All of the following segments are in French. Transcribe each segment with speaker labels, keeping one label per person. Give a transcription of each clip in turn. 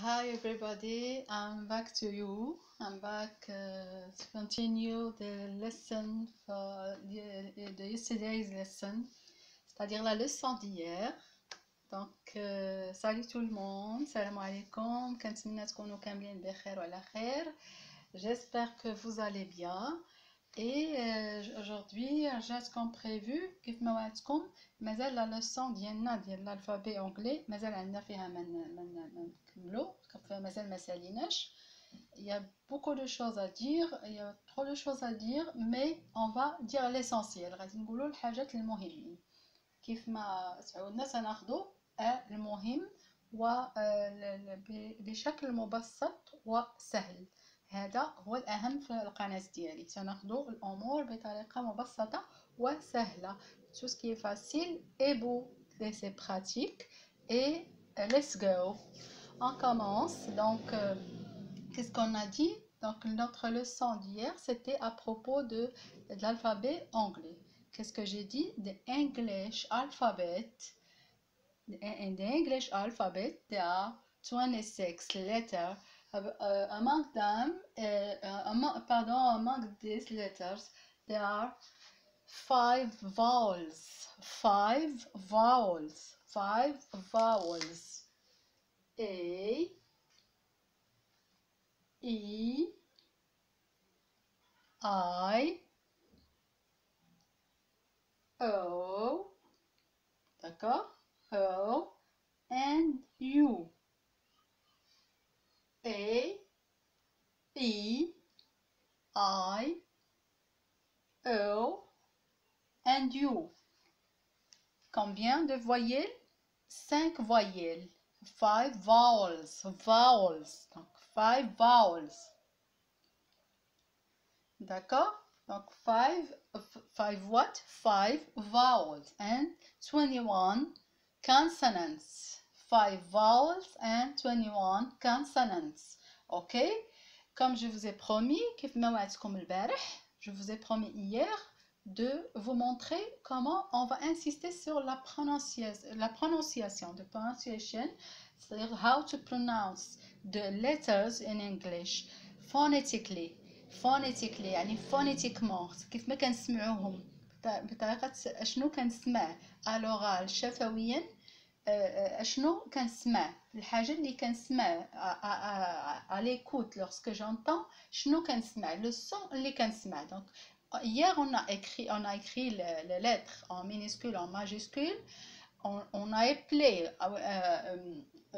Speaker 1: Hi everybody, I'm back to you. I'm back to continue the lesson for the yesterday's lesson, c'est-à-dire la leçon d'hier. Donc, salut tout le monde, salam alaikum, كنتمنى تكونوا كاملين بخير وعلى خير. J'espère que vous allez bien. Et aujourd'hui, juste comme prévu, كيف ما وعدتكم مازال لا لوسون ديالنا ديال الالفابي اونغلي مازال عندنا فيها من نكملو مازال ما ساليناش. Il y a beaucoup de choses à dire, il y a trop de choses à dire, mais on va dire l'essentiel. غادي نقولوا الحاجات المهمين كيف ما تعودنا سناخذوا المهم وبشكل مبسط وسهل. هذا هو الأهم في القناة ديالي، سناخذ الأمور بطريقة مبسطة وسهلة. Tout ce qui est facile et beau, c'est pratique. Et let's go. On commence. Donc, qu'est-ce qu'on a dit? Donc, notre leçon d'hier, c'était à propos de l'alphabet anglais. Qu'est-ce que j'ai dit? The English alphabet. In the English alphabet, there are 26 letters. Among them, among these letters, there are 5 vowels. 5 vowels. 5 vowels. A, E, I, O, d'accord? O, and U. A, E, I, O, and U. Combien de voyelles? 5 voyelles. 5 vowels. Vowels. Donc, 5 vowels. D'accord? Donc, 5 what? 5 vowels and 21 consonants. 5 vowels and 21 consonants. Ok? Comme je vous ai promis, كيف ما وعدتكم البارح, je vous ai promis hier de vous montrer comment on va insister sur la prononciation, the pronunciation, c'est-à-dire how to pronounce the letters in English phonetically. phonetically يعني phonetically كيف ما كنسمعوهم بطريقة شنو كنسمع الأورال شفويا. شنو كنسمع الحاجه اللي كنسمع à l'écoute lorsque j'entends شنو كنسمع le son اللي كنسمع. Donc hier on a écrit les lettres en minuscule en majuscule. On a appelé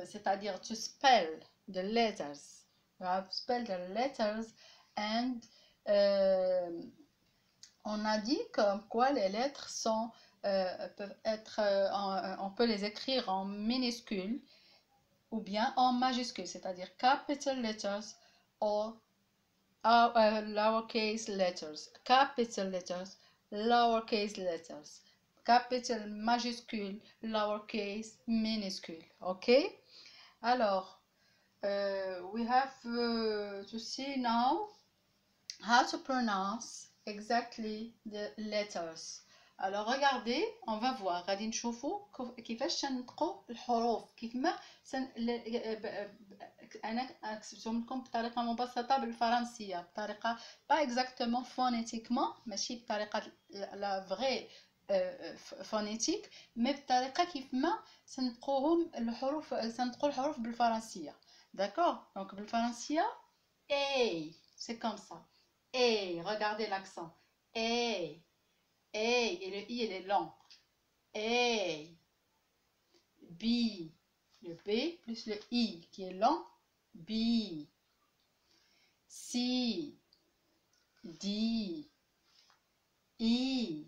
Speaker 1: c'est-à-dire to spell the letters. Spell the letters and on a dit comme quoi les lettres sont peuvent être, on peut les écrire en minuscules ou bien en majuscules, c'est-à-dire capital letters or lowercase letters. Capital letters, lowercase letters. Capital majuscule, lowercase minuscule. Ok? Alors, we have to see now how to pronounce exactly the letters. Alors regardez, on va voir غادي نشوفوا كيفاش تنطقوا الحروف كيف ما انا كتبتهم لكم بطريقه مبسطه بالفرنسيه بطريقه با اكزاكتومون فونيتيكمون ماشي بطريقه لا فري فونيتيك مي بطريقه كيف ما تنطقوا الحروف بالفرنسيه. داكور دونك بالفرنسيه اي سي كوم سا اي. regardez l'accent اي. A et le I il est long. A. B. Le B plus le I qui est long. B. C. D. I.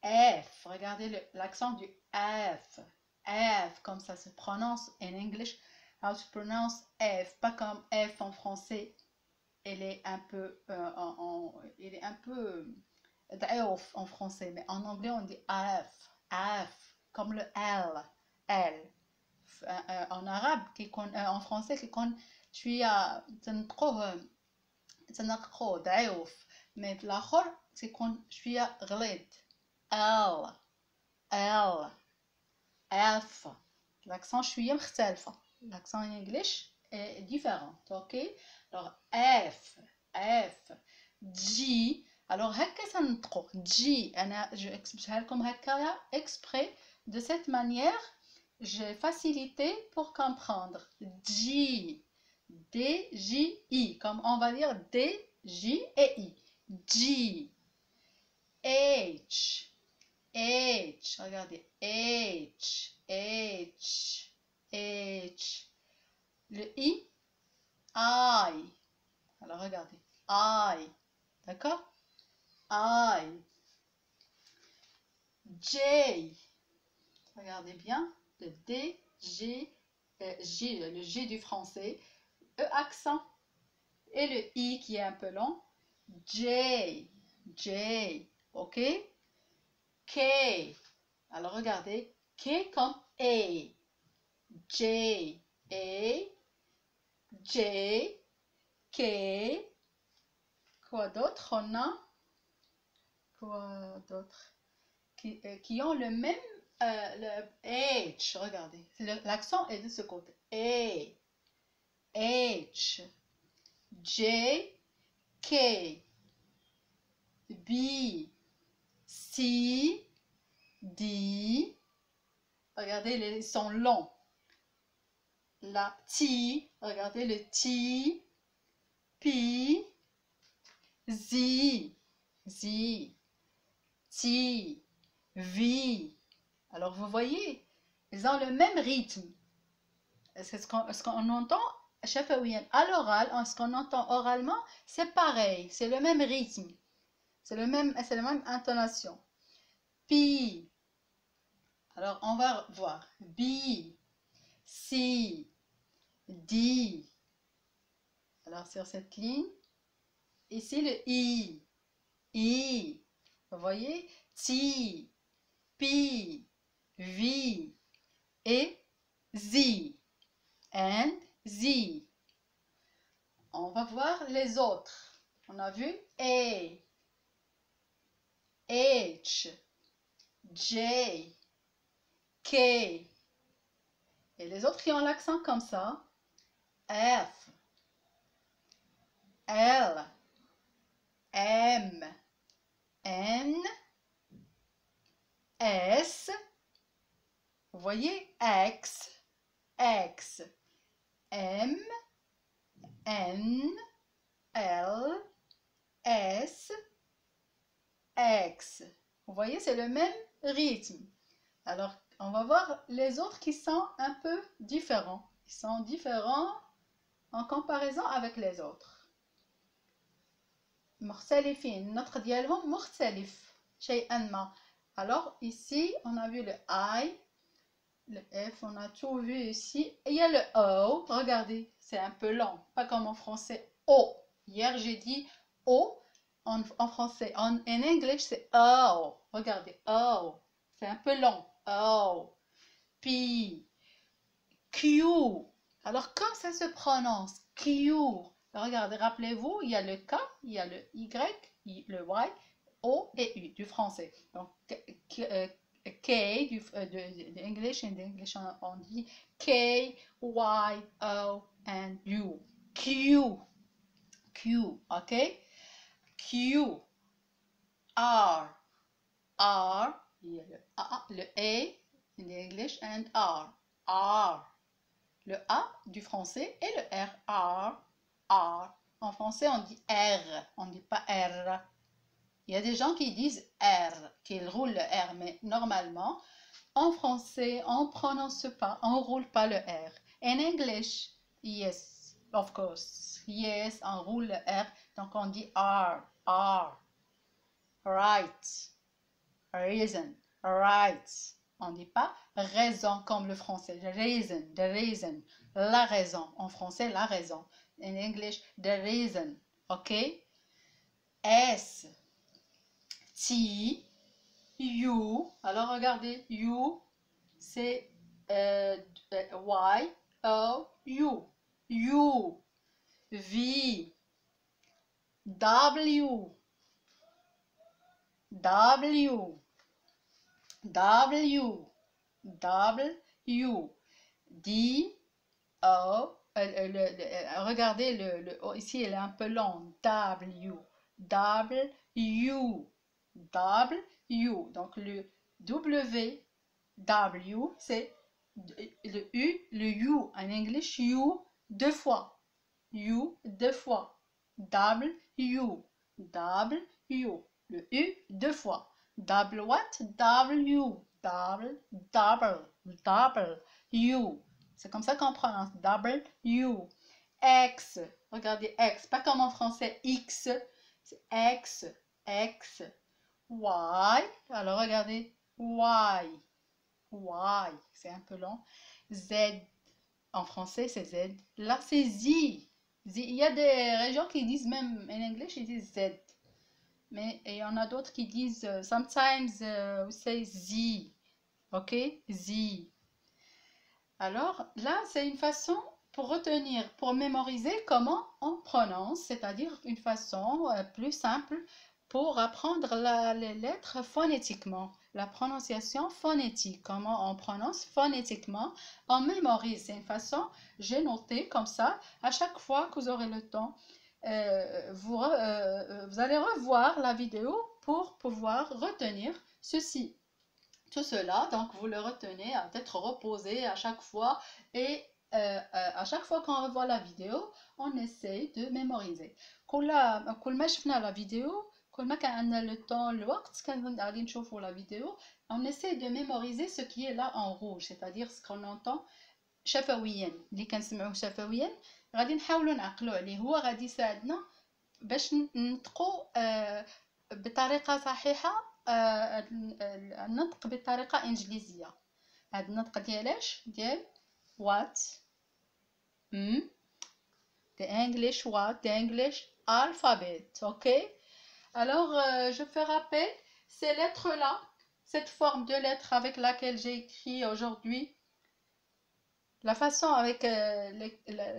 Speaker 1: F. Regardez l'accent du F. F comme ça se prononce en English. How to pronounce F. Pas comme F en français. Il est un peu ضعيف en français, mais en anglais on dit F, F, comme le L, L. En arabe, en français, شوية تنطقوه ضعيف, mais في الآخر تكون شوية غليظ. L, L, F. L'accent شوية مختلفة. L'accent en English est différent. OK? Alors, F, F, G. Alors, هكا سنطقو. G. Je expliquerai لكم هكايا exprès. De cette manière, j'ai facilité pour comprendre. G. D, J, I. Comme on va dire D, J et I. G. H. H. Regardez. H. H. H. Le I. I. Alors regardez. I. D'accord? I. J. Regardez bien. Le D, G, J, le G du français. E accent. Et le I qui est un peu long. J. J. OK? K. Alors regardez. K comme A. J. A. J. K. Quoi d'autre on a? Quoi d'autre? Qui ont le même le H. Regardez. L'accent est de ce côté. A. H. J. K. B. C. D. Regardez, ils sont longs. La T. Regardez le T. P. Z. Z. T. V. Alors, vous voyez, ils ont le même rythme. Est-ce qu'on entend à l'oral, ce qu'on entend oralement, c'est pareil, c'est le même rythme, c'est la même intonation. P. Alors, on va voir. B. C. D. Alors, sur cette ligne, ici le I. I. Vous voyez? T. P. V. Et Z. And Z. On va voir les autres. On a vu A. H. J. K. Et les autres qui ont l'accent comme ça. F. L. M. N. S. Vous voyez? X. X. M. N. L. S. X. Vous voyez, c'est le même rythme. Alors, on va voir les autres qui sont un peu différents. Ils sont différents en comparaison avec les autres. مختلفين. النطق ديالهم مختلف شيئا ما. Alors, ici, on a vu le I, le F, on a tout vu ici. Il y a le O. Regardez, c'est un peu lent. Pas comme en français. O. Hier, j'ai dit O. En français, en anglais, c'est O. Regardez, O. C'est un peu long. O. P. Q. Alors, comme ça se prononce, Q. Regardez, rappelez-vous, il y a le K, il y a le Y, le Y, O et U du français. Donc, K de English, in English on dit K, Y, O and U. Q. Q, ok? Q. R. R. Il y a le A in English and R. R. Le A du français et le R. R. R. En français, on dit R. On ne dit pas R. Il y a des gens qui disent R, qui roulent le R, mais normalement, en français, on ne prononce pas, on ne roule pas le R. In English, yes, of course. Yes, on roule le R, donc on dit R, R. Right, reason, right. On ne dit pas raison comme le français. Reason, the reason, la raison. En français, la raison. In English, the reason. OK? S. T. U. Alors, regardez. U. C'est Y. O. U. U. V. W. W. W. W. D. O. Regardez, O ici, il est un peu long. W. W. W. Donc le W. W, c'est le U, le U. En anglais, U, deux fois. U, deux fois. W. W. Le U, deux fois. Double what? W. U. C'est comme ça qu'on prononce. U. X. Regardez X. Pas comme en français X. C'est X. X. Y. Alors regardez Y. Y. C'est un peu long. Z. En français, c'est Z. Là, c'est Z. Il y a des régions qui disent même en anglais, ils disent Z. Mais il y en a d'autres qui disent sometimes we say Z. Ok? Z. Alors là, c'est une façon pour retenir, pour mémoriser comment on prononce, c'est-à-dire une façon plus simple pour apprendre les lettres phonétiquement, la prononciation phonétique, comment on prononce phonétiquement, on mémorise. C'est une façon, j'ai noté comme ça, à chaque fois que vous aurez le temps, vous allez revoir la vidéo pour pouvoir retenir ceci. Tout cela, donc vous le retenez à tête reposée à chaque fois et à chaque fois qu'on revoit la vidéo, on essaye de mémoriser. كل ما شفنا la vidéo, كل ما كان عندنا le temps, الوقت كان قاعدين نشوفوا la vidéo, on essaie de mémoriser ce qui est là en rouge, c'est-à-dire ce qu'on entend شفويا. اللي كنسمعوه شفويا غادي نحاولوا نعقلوا عليه، هو غادي يساعدنا باش ننطقوا بطريقة صحيحة، النطق بطريقة إنجليزية. هاد النطق ديالاش ديال what the English what the English alphabet. Ok, alors je fais rappel ces lettres là, cette forme de lettres avec laquelle j'ai écrit aujourd'hui, la façon avec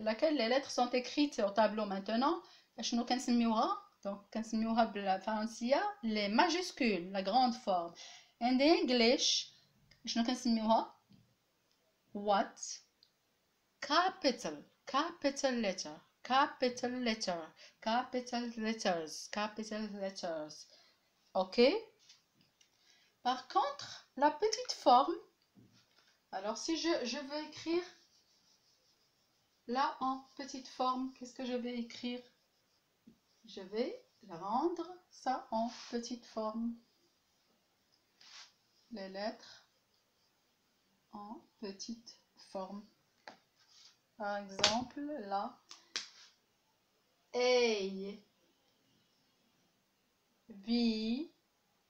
Speaker 1: laquelle les lettres sont écrites au tableau maintenant. شنو كنسميوها؟ donc كنسميوها بالفرنسية les majuscules, la grande forme. and in English شنو كنسميوها؟ what? capital letter, capital letters. Ok, par contre la petite forme, alors si je veux écrire là en petite forme, qu'est-ce que je vais écrire? Je vais rendre ça en petite forme. Les lettres en petite forme. Par exemple, là, A, V,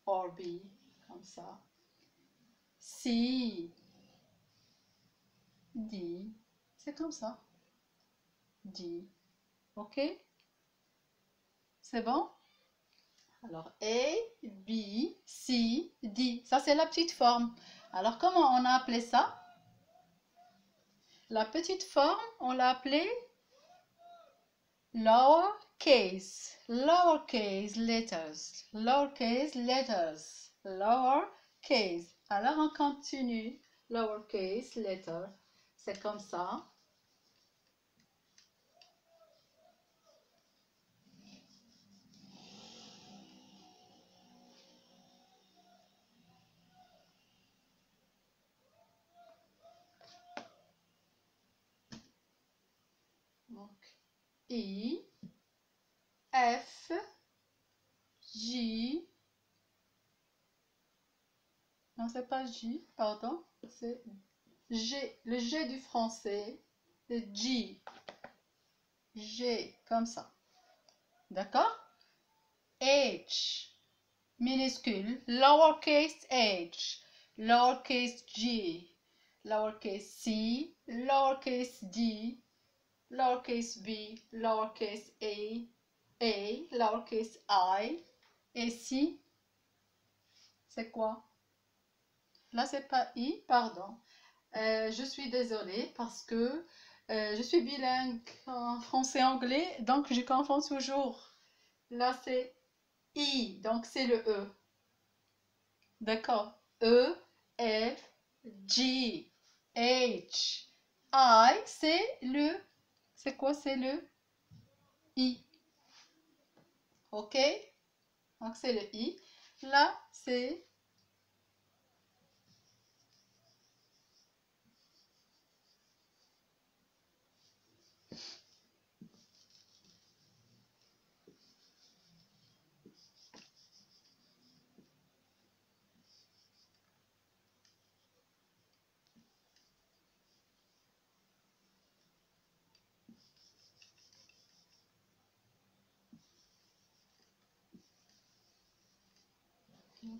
Speaker 1: or B, comme ça. C, D, c'est comme ça. D, ok? C'est bon? Alors, A, B, C, D. Ça, c'est la petite forme. Alors, comment on a appelé ça? La petite forme, on l'a appelée lowercase letters. Lowercase. Alors, on continue. Lowercase letter. C'est comme ça. Donc, I, F, J. Non, c'est pas J, pardon. C'est G. Le G du français. C'est G. G, comme ça. D'accord? H. Minuscule. Lowercase h. Lowercase g. Lowercase c. Lowercase d. Lowercase b. Lowercase a. Lowercase i. Et si, c'est quoi? Là, c'est pas i, pardon. Je suis désolée parce que je suis bilingue en français-anglais, donc je confonds toujours. Là, c'est I, donc c'est le E. D'accord? E, F, G, H, I, c'est quoi? C'est le I. Ok? Donc c'est le I. Là, c'est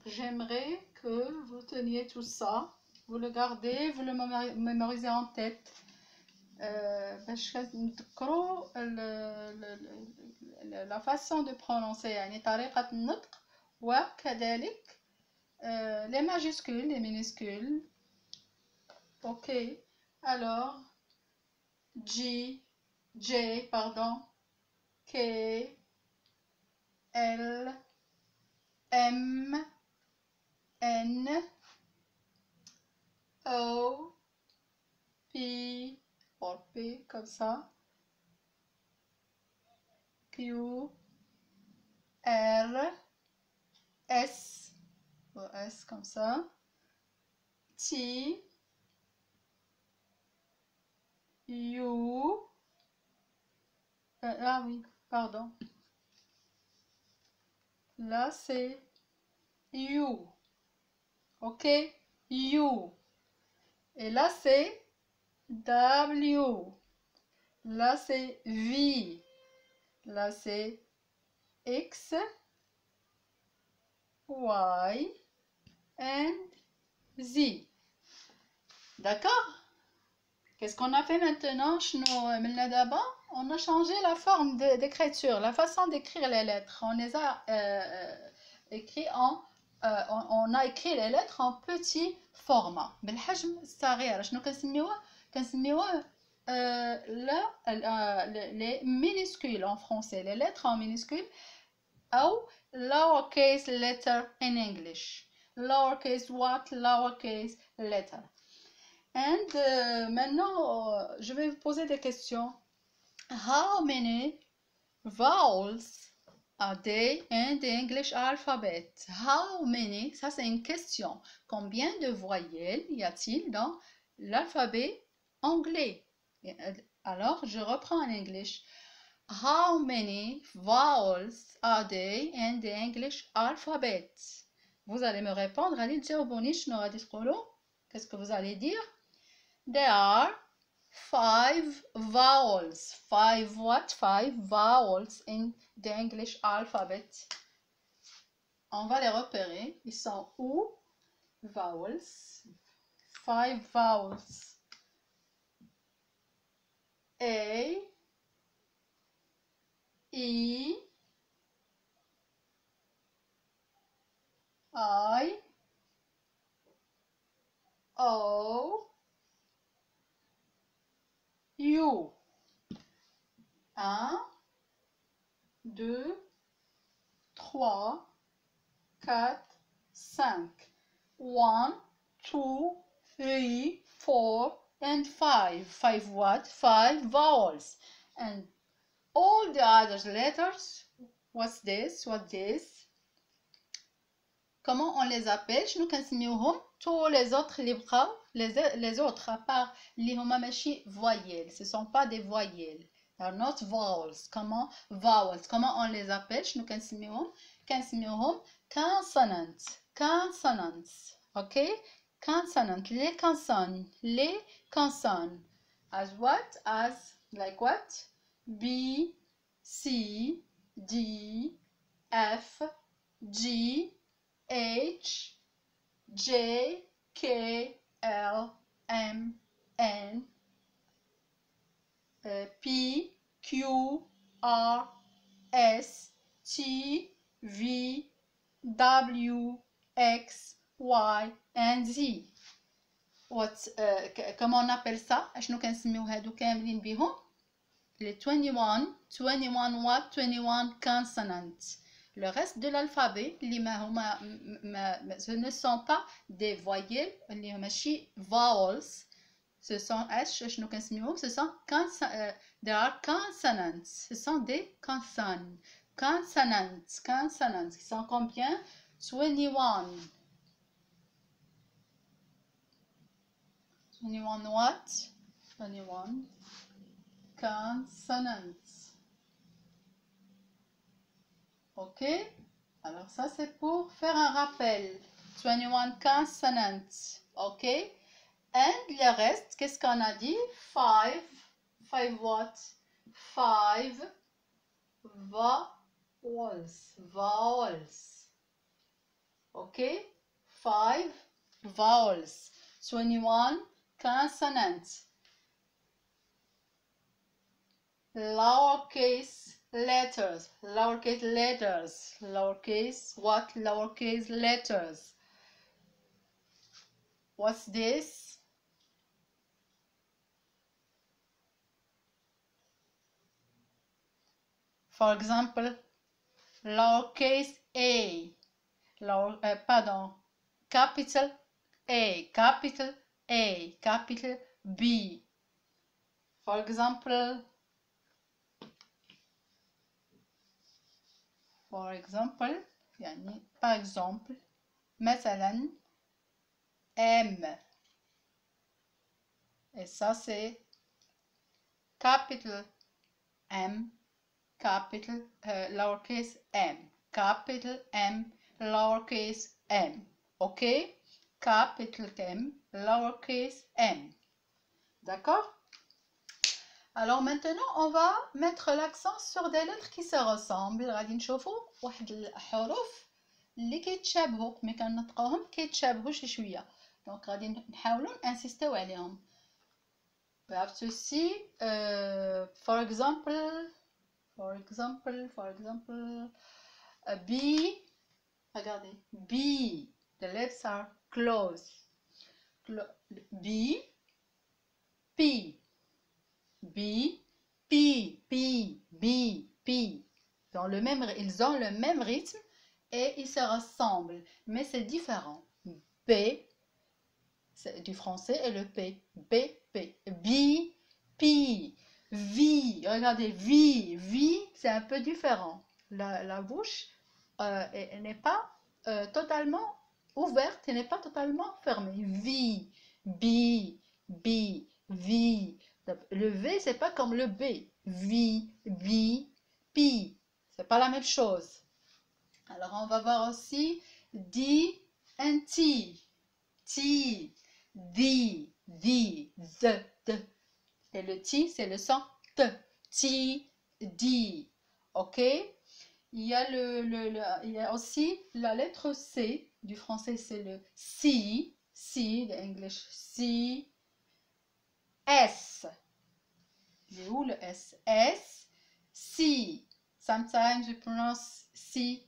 Speaker 1: j'aimerais que vous teniez tout ça, vous le gardez, vous le mémorisez en tête. باش نذكروا la façon de prononcer يعني طريقة النطق وكذلك les majuscules, les minuscules. Ok, alors J, pardon, K, L, M, N, O, P, comme ça, Q, R, S, comme ça, T, U, ah oui, pardon, là c'est U, ok, U, et là c'est W, là c'est V, là c'est X, Y and Z. D'accord? Qu'est-ce qu'on a fait maintenant? On a changé la forme d'écriture, la façon d'écrire les lettres. On les a écrit on a écrit les lettres en petit format. بالحجم الصغير. شنو كنسميوه؟ كنسميوه les minuscules en français, les lettres en minuscules أو lowercase letter in English. Lowercase what? Lowercase letter. And maintenant, je vais vous poser des questions. How many vowels are there in the English alphabet? How many? Ça, c'est une question. Combien de voyelles y a-t-il dans l'alphabet anglais? Alors, je reprends en English. How many vowels are there in the English alphabet? Vous allez me répondre. allez تجاوبوني شنو غادي تقولوا? Qu'est-ce que vous allez dire? There are 5 vowels. 5 what? 5 vowels in the English alphabet. On va les repérer. Ils sont où? Vowels. 5 vowels. A, E, I, O, U. 1, 2, 3, 4, 5. 1, 2, 3, 4, and 5. 5 what? 5 vowels. And all the other letters, what's this? What's this? Comment on les appelle? شنو كنسميوهم? Tous les autres اللي بقاو les autres à part اللي هما ماشي voyelles, ce sont pas des voyelles. They're not vowels. Comment vowels? Comment on les appelle? شنو كنسميوهم؟ كنسميوهم consonants. Consonants. OK? Consonants. Les consonnes. Les consonnes. As what? As like what? B, C, D, F, G, H, J, K, L, M, N, P, Q, R, S, T, V, W, X, Y, and Z. Comment on appelle ça? شنو كنسميو هادو كاملين بهم؟ les 21 what? 21 consonants. Le reste de l'alphabet, ce ne sont pas des voyelles, les machines vowels. ce sont شنو كنسميوهم ce sont there are consonants, ce sont des consonnes. Consonants, consonants, ils sont combien? 21. 21 what? 21 consonants. Ok? Alors ça c'est pour faire un rappel. 21 consonants. Ok? And le reste, qu'est-ce qu'on a dit? 5 what? 5 vowels. Vowels. Ok? 5 vowels. 21 consonants. Lowercase letters. Lowercase letters. Lowercase what? Lowercase letters. What's this? For example, lowercase a, capital A, capital A, capital B. For example, يعني par exemple, مثلا M. Et ça c'est capital M, capital lowercase m, capital M, lowercase m. Ok? Capital M, lowercase m. D'accord? Alors maintenant, on va mettre l'accent sur des lettres qui se ressemblent. غادي نشوفوا واحد الحروف اللي كيتشابهوا مي كنطقوهم كيتشابهوا شي شويه. دونك غادي نحاولوا انسيستيو عليهم. We have to see for example B. Regardez, B. The lips are closed. B, P, B, P, P, B, P. Ils ont le même rythme et ils se ressemblent, mais c'est différent. B, c'est du français, et le P, B, P, B, P, V. Regardez, V, c'est un peu différent. La bouche n'est pas totalement ouverte, elle n'est pas totalement fermée. V, B, B, V. Le V, c'est pas comme le B. V, B, P. C'est pas la même chose. Alors, on va voir aussi D et T. T, D, D, the, D. Et le T, c'est le son T. T, D. Ok? Il y a aussi la lettre C. Du français, c'est le C. C, the English C. S. Il est où le S? S. C. Sometimes we pronounce C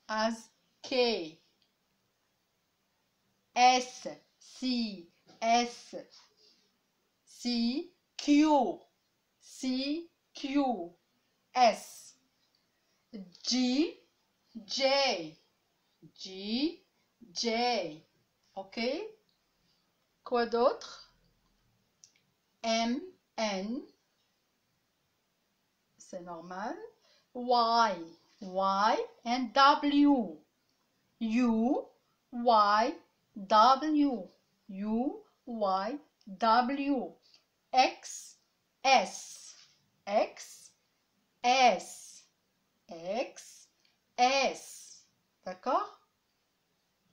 Speaker 1: as K. S. C. S. C. Q. C. Q. S. G. J. G. J. Ok? Quoi d'autre? M. N. C'est normal. Y. Y. And W. U. Y. W. U. Y. W. X. S. X. S. X. S. D'accord?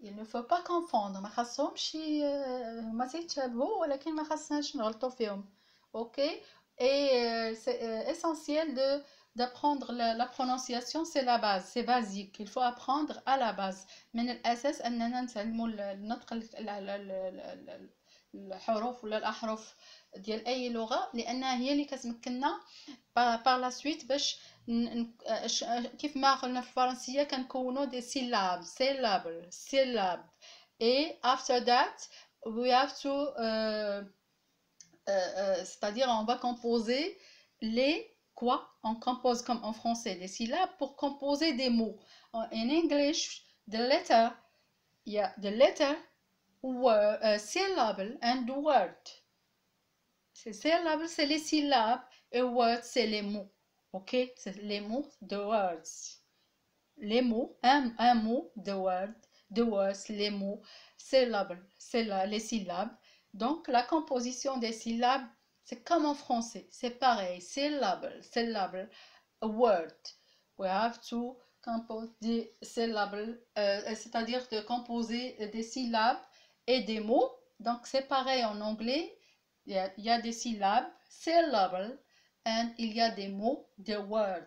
Speaker 1: Il ne faut pas confondre. ما خاصهمش ما يتشابهوا ولكن ما خاصناش نغلطوا فيهم. OK? Et c'est essentiel d'apprendre la prononciation, c'est la base, c'est basique. Il faut apprendre à la base. من الأساس أننا نتعلموا النطق الحروف ولا الأحرف ديال أي لغة لأنها هي اللي كتمكننا par la suite باش كيف ما قلنا في الفرنسية كنكونوا دي syllable et after that we have to c'est-à-dire on va composer on compose comme en français des syllabes pour composer des mots. In English the letter word, syllable and word. C'est syllable, c'est les syllabes, et word, c'est les mots. Ok? C'est les mots, the words. Les mots, un mot, the words, les mots, syllable, c'est les syllabes. Donc, la composition des syllabes, c'est comme en français, c'est pareil, syllable, a word. We have to compose the syllable, c'est-à-dire de composer des syllabes et des mots. Donc, c'est pareil en anglais, il y a des syllabes, syllable, et il y a des mots, the word,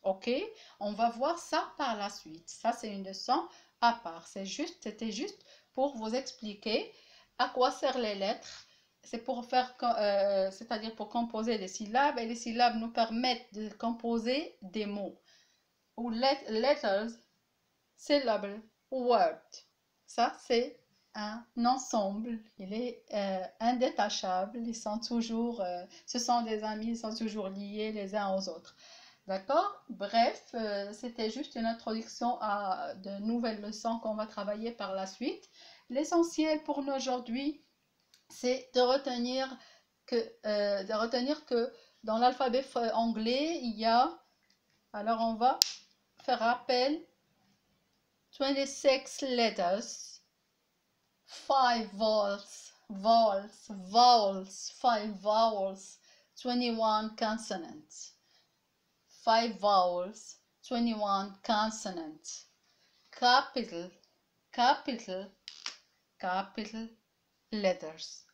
Speaker 1: ok? On va voir ça par la suite. Ça, c'est une leçon à part. C'était juste pour vous expliquer à quoi servent les lettres. C'est pour faire, c'est-à-dire pour composer des syllabes, et les syllabes nous permettent de composer des mots. Ou letters, syllable, word. Ça, c'est un ensemble. Il est indétachable. Ils sont toujours, ce sont des amis, ils sont toujours liés les uns aux autres. D'accord? Bref, c'était juste une introduction à de nouvelles leçons qu'on va travailler par la suite. L'essentiel pour nous aujourd'hui, c'est de retenir que dans l'alphabet anglais, il y a, alors on va faire rappel, 26 letters, 5 vowels, 5 vowels, 21 consonants. 5 vowels, 21 consonants. Capital letters.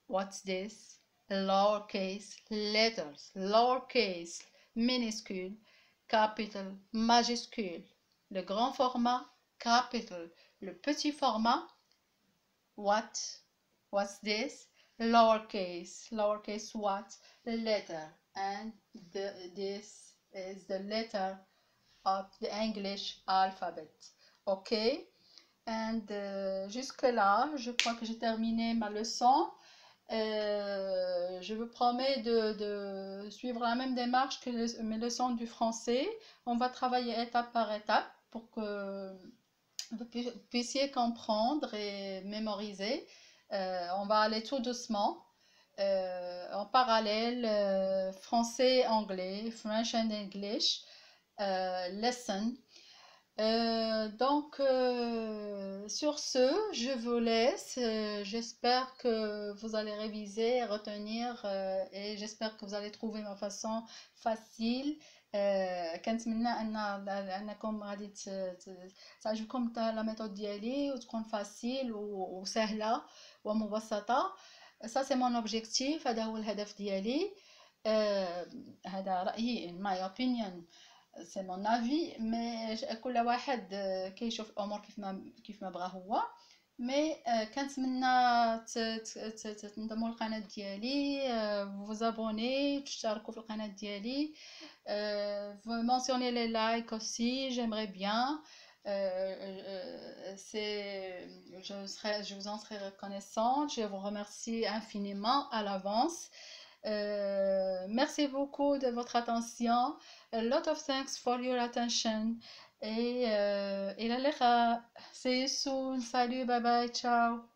Speaker 1: What's this? Lowercase letters. Lowercase, minuscule, capital, majuscule. Le grand format, capital. Le petit format, what's this? Lowercase what? Letter. And this is the letter of the English alphabet. Okay? And jusque là, je crois que j'ai terminé ma leçon. Je vous promets de suivre la même démarche que mes leçons du français. On va travailler étape par étape pour que vous puissiez comprendre et mémoriser. On va aller tout doucement. En parallèle, français-anglais, French and English, lesson. Donc, sur ce, je vous laisse. J'espère que vous allez réviser, retenir, et j'espère que vous allez trouver ma façon facile. كنتمنى انكم غادي تعجبكم la méthode ديالي وتكون فاسيل وسهله ومبسطه. Ça c'est mon objectif, هذا هو الهدف ديالي. هذا رأيي, in my opinion. سي مون افي, مي كل واحد كيشوف الامور كيف ما بغا هو. مي كنتمنى تنضموا للقناه ديالي, فوزابوني, تشتركوا في القناه ديالي, mentionner les likes aussi, j'aimerais bien. Je vous en serai reconnaissante. Je vous remercie infiniment à l'avance. Merci beaucoup de votre attention. A lot of thanks for your attention. Et إلى اللقاء. See you soon. Salut, bye bye, ciao.